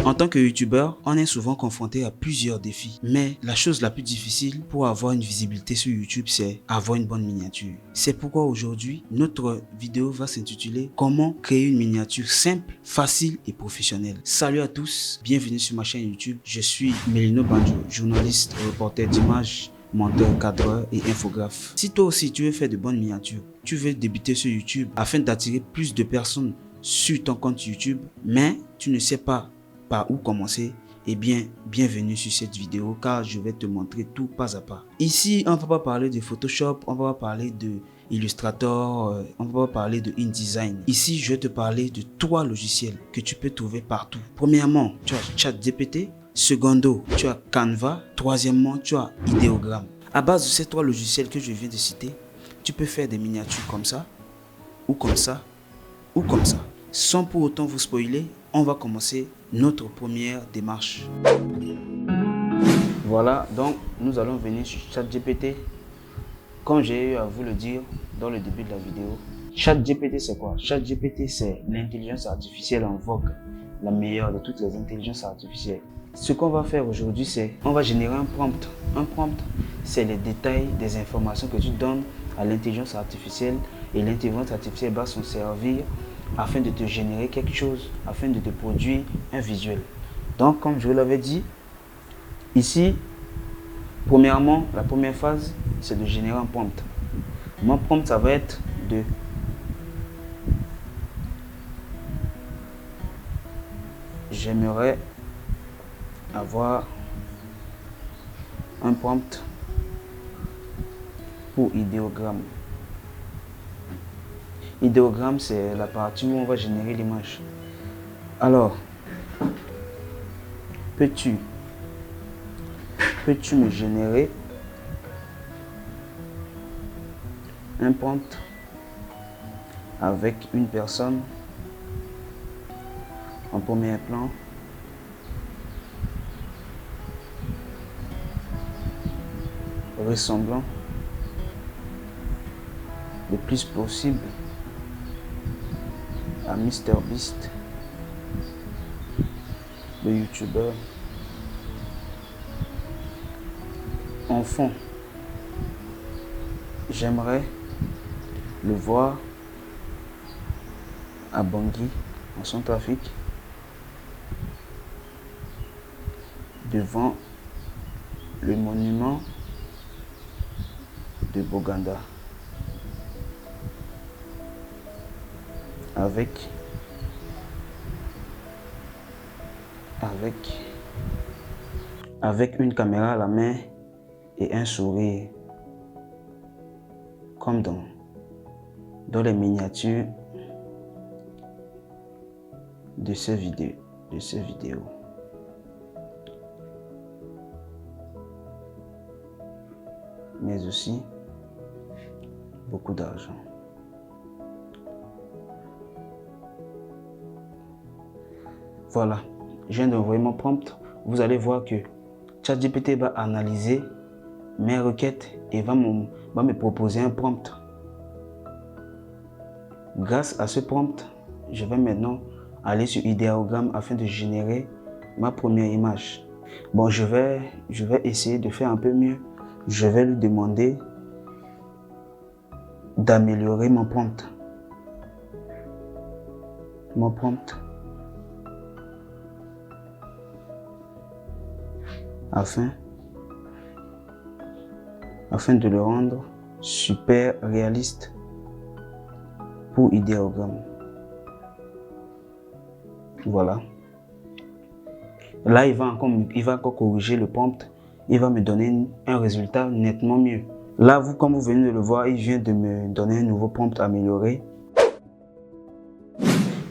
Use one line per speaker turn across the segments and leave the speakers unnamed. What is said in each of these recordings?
En tant que youtubeur, on est souvent confronté à plusieurs défis. Mais la chose la plus difficile pour avoir une visibilité sur YouTube, c'est avoir une bonne miniature. C'est pourquoi aujourd'hui, notre vidéo va s'intituler « Comment créer une miniature simple, facile et professionnelle ». Salut à tous, bienvenue sur ma chaîne YouTube. Je suis Melino Banjo, journaliste, reporter d'images, monteur, cadreur et infographe. Si toi aussi tu veux faire de bonnes miniatures, tu veux débuter sur YouTube afin d'attirer plus de personnes sur ton compte YouTube, mais tu ne sais pas par où commencer, eh bien, bienvenue sur cette vidéo car je vais te montrer tout pas à pas. Ici, on ne va pas parler de Photoshop, on va pas parler de Illustrator, on va pas parler de InDesign. Ici, je vais te parler de 3 logiciels que tu peux trouver partout. Premièrement, tu as ChatGPT. Secondo, tu as Canva. Troisièmement, tu as Ideogram. À base de ces 3 logiciels que je viens de citer, tu peux faire des miniatures comme ça, ou comme ça, ou comme ça. Sans pour autant vous spoiler, on va commencer notre première démarche. Voilà, donc nous allons venir sur ChatGPT. Comme j'ai eu à vous le dire dans le début de la vidéo, ChatGPT c'est quoi? ChatGPT c'est l'intelligence artificielle en vogue, la meilleure de toutes les intelligences artificielles. Ce qu'on va faire aujourd'hui, c'est on va générer un prompt. Un prompt, c'est les détails des informations que tu donnes à l'intelligence artificielle et l'intelligence artificielle va s'en servir afin de te générer quelque chose, afin de te produire un visuel. Donc, comme je vous l'avais dit, ici, premièrement, la première phase, c'est de générer un prompt. Mon prompt, ça va être de j'aimerais avoir un prompt pour idéogramme. Idéogramme, c'est la partie où on va générer l'image. Alors, peux-tu me générer un prompt avec une personne en premier plan, ressemblant le plus possible à MrBeast, le youtubeur. En fond, j'aimerais le voir à Bangui, en Centrafrique, devant le monument de Boganda, avec une caméra à la main et un sourire, comme dans les miniatures de ces vidéos. Mais aussi beaucoup d'argent. Voilà, je viens d'envoyer mon prompt. Vous allez voir que ChatGPT va analyser mes requêtes et va me proposer un prompt. Grâce à ce prompt, je vais maintenant aller sur Ideogram afin de générer ma première image. Bon, je vais essayer de faire un peu mieux. Je vais lui demander d'améliorer mon prompt. Afin de le rendre super réaliste pour Ideogram. Voilà. Là, il va encore corriger le prompt. Il va me donner un résultat nettement mieux. Là, comme vous venez de le voir, il vient de me donner un nouveau prompt amélioré.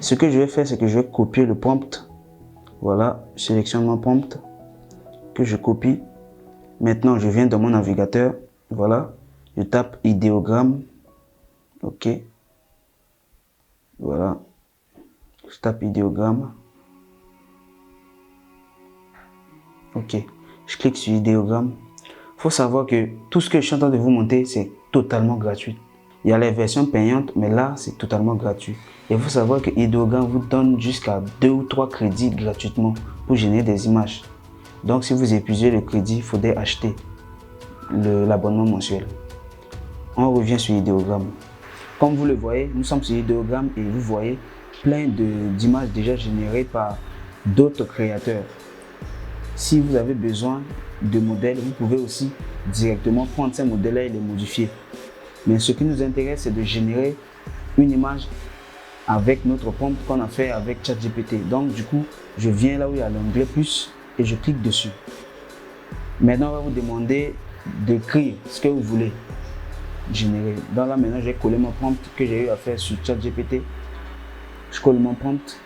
Ce que je vais faire, c'est que je vais copier le prompt. Voilà, je sélectionne mon prompt que je copie. Maintenant, je viens dans mon navigateur. Voilà, je tape idéogramme. OK. Voilà, je tape idéogramme. OK, je clique sur idéogramme. Il faut savoir que tout ce que je suis en train de vous montrer, c'est totalement gratuit. Il y a les versions payantes, mais là, c'est totalement gratuit. Et il faut savoir que Ideogram vous donne jusqu'à 2 ou 3 crédits gratuitement pour générer des images. Donc si vous épuisez le crédit, il faudrait acheter l'abonnement mensuel. On revient sur Ideogram. Comme vous le voyez, nous sommes sur Ideogram et vous voyez plein d'images déjà générées par d'autres créateurs. Si vous avez besoin de modèles, vous pouvez aussi directement prendre ces modèles-là et les modifier. Mais ce qui nous intéresse, c'est de générer une image avec notre prompt qu'on a fait avec ChatGPT. Donc du coup, je viens là où il y a l'onglet plus et je clique dessus. Maintenant, on va vous demander d'écrire ce que vous voulez générer. Donc là, maintenant, j'ai collé mon prompt que j'ai eu à faire sur ChatGPT. Je colle mon prompt.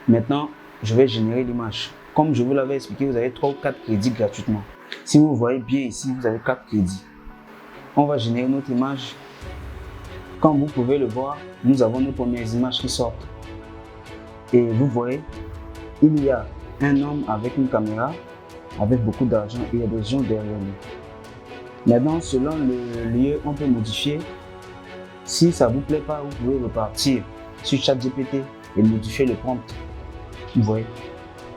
Maintenant, je vais générer l'image. Comme je vous l'avais expliqué, vous avez 3 ou 4 crédits gratuitement. Si vous voyez bien ici, vous avez 4 crédits. On va générer notre image. Comme vous pouvez le voir, nous avons nos premières images qui sortent. Et vous voyez, il y a un homme avec une caméra, avec beaucoup d'argent et il y a des gens derrière lui. Maintenant, selon le lieu, on peut modifier. Si ça ne vous plaît pas, vous pouvez repartir sur ChatGPT et modifier le prompt. Vous voyez,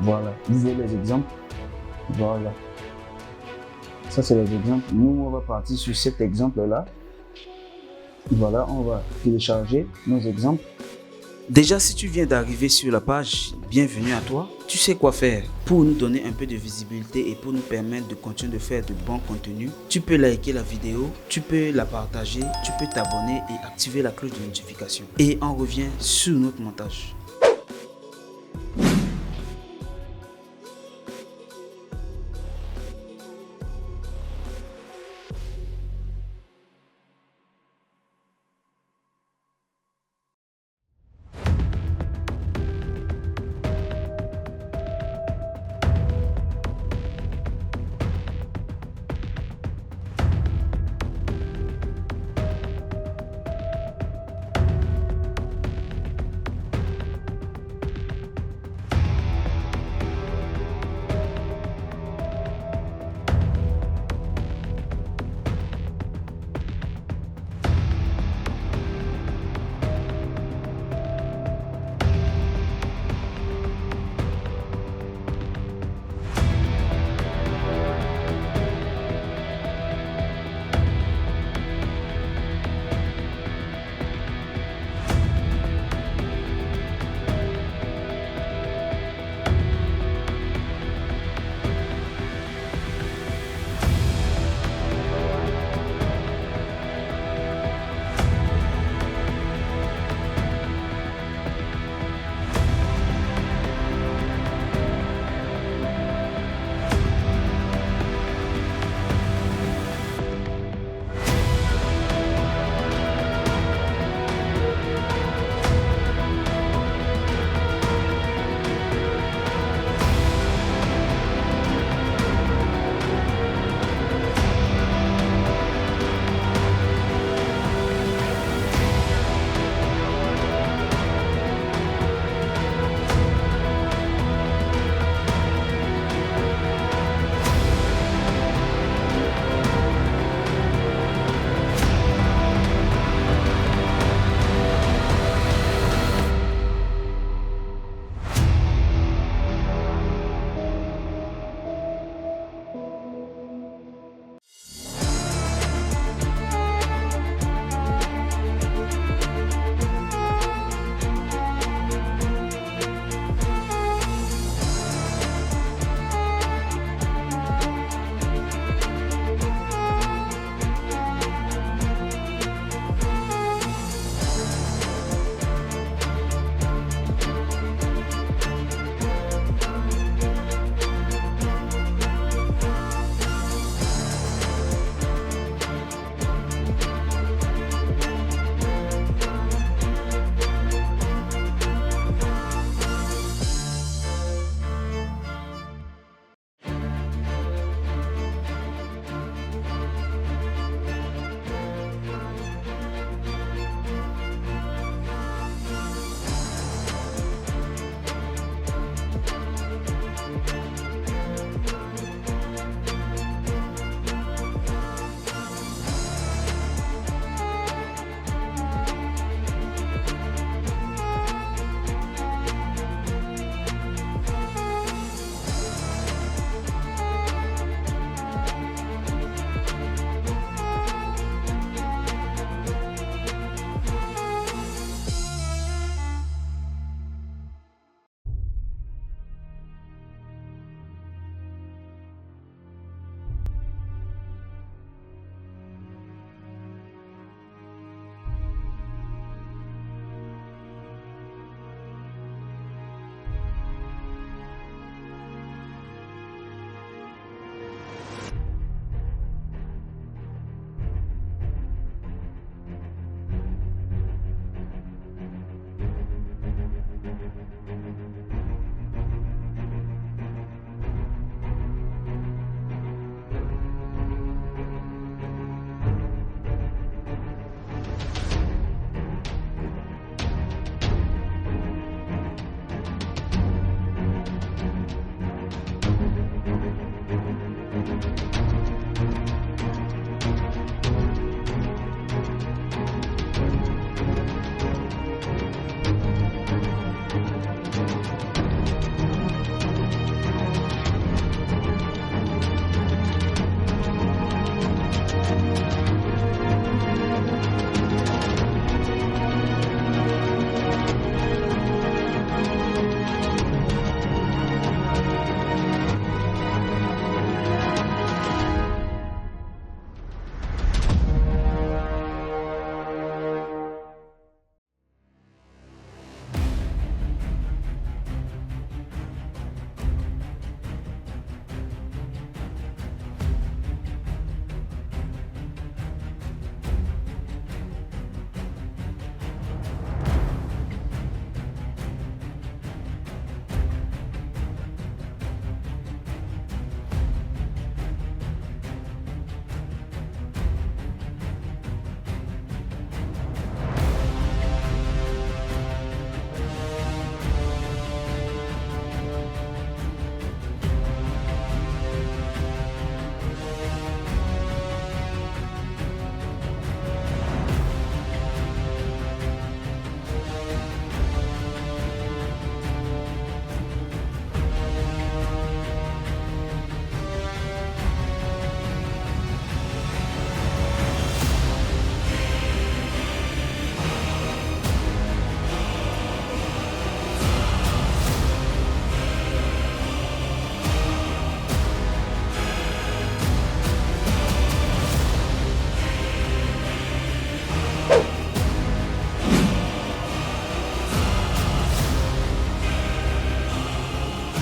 voilà. Vous voyez les exemples. Voilà. Ça, c'est les exemples. Nous, on va partir sur cet exemple-là. Voilà, on va télécharger nos exemples. Déjà, si tu viens d'arriver sur la page, bienvenue à toi. Tu sais quoi faire pour nous donner un peu de visibilité et pour nous permettre de continuer de faire de bons contenus. Tu peux liker la vidéo, tu peux la partager, tu peux t'abonner et activer la cloche de notification. Et on revient sur notre montage.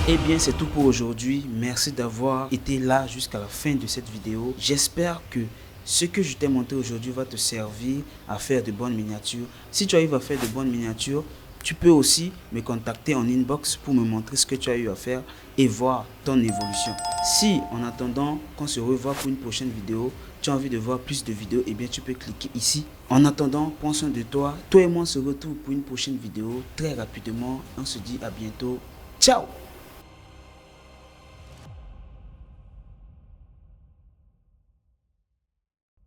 Eh bien, c'est tout pour aujourd'hui. Merci d'avoir été là jusqu'à la fin de cette vidéo. J'espère que ce que je t'ai montré aujourd'hui va te servir à faire de bonnes miniatures. Si tu arrives à faire de bonnes miniatures, tu peux aussi me contacter en inbox pour me montrer ce que tu as eu à faire et voir ton évolution. Si en attendant qu'on se revoit pour une prochaine vidéo, tu as envie de voir plus de vidéos, eh bien tu peux cliquer ici. En attendant, prends soin de toi. Toi et moi on se retrouve pour une prochaine vidéo très rapidement. On se dit à bientôt. Ciao!